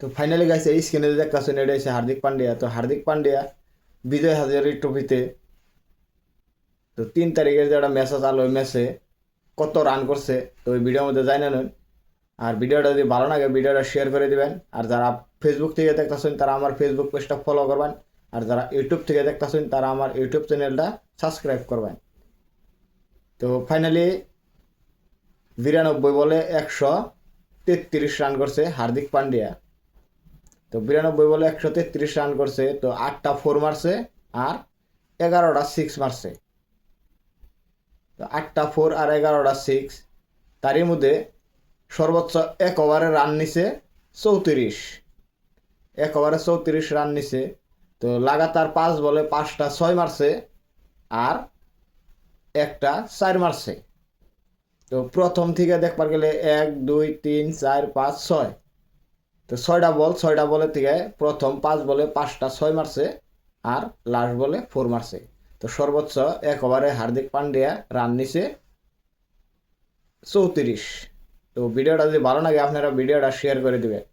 তো ফাইনালি গাইছে এই স্ক্রিনে দেখতেছেন এটা হচ্ছে হার্দিক পান্ডিয়া। তো হার্দিক পান্ডিয়া বিজয় হাজারে ট্রফিতে তো 3 তারিখের যে একটা ম্যাচ আছে ওই ম্যাচে কত রান করছে তো ওই ভিডিওর মধ্যে জানা নেন। আর ভিডিওটা যদি ভালো লাগে ভিডিওটা শেয়ার করে দিবেন। আর যারা ফেসবুক থেকে দেখতেছেন তারা আমার ফেসবুক পেজটা ফলো করবেন। আর যারা ইউটিউব থেকে দেখতেছেন তারা আমার ইউটিউব চ্যানেলটা সাবস্ক্রাইব করবেন। তো ফাইনালি 92 বলে 133 রান করছে হার্দিক পান্ডিয়া। তো 92 বলে 133 রান করছে, তো 8টা 4 মারছে আর 11টা 6 মারছে। তো 8টা 4 আর 11টা 6, তারই মধ্যে সর্বোচ্চ এক ওভারে রান নিছে 34, এক ওভারে 34 রান নিছে। তো লাগাতার 5 বলে 5টা 6 মারছে আর একটা 4 মারছে। তো প্রথম থেকে দেখবার গেলে 1 2 3 4 5 6, তো 6টা বলের থেকে প্রথম 5 বলে 5টা 6 মারছে আর লাস্ট বলে 4 মারছে। তো সর্বোচ্চ এক ওভারে হার্দিক পান্ডিয়া রান নিছে 34। তো ভিডিওটা যদি ভালো লাগে আপনারা ভিডিওটা শেয়ার করে দিবেন।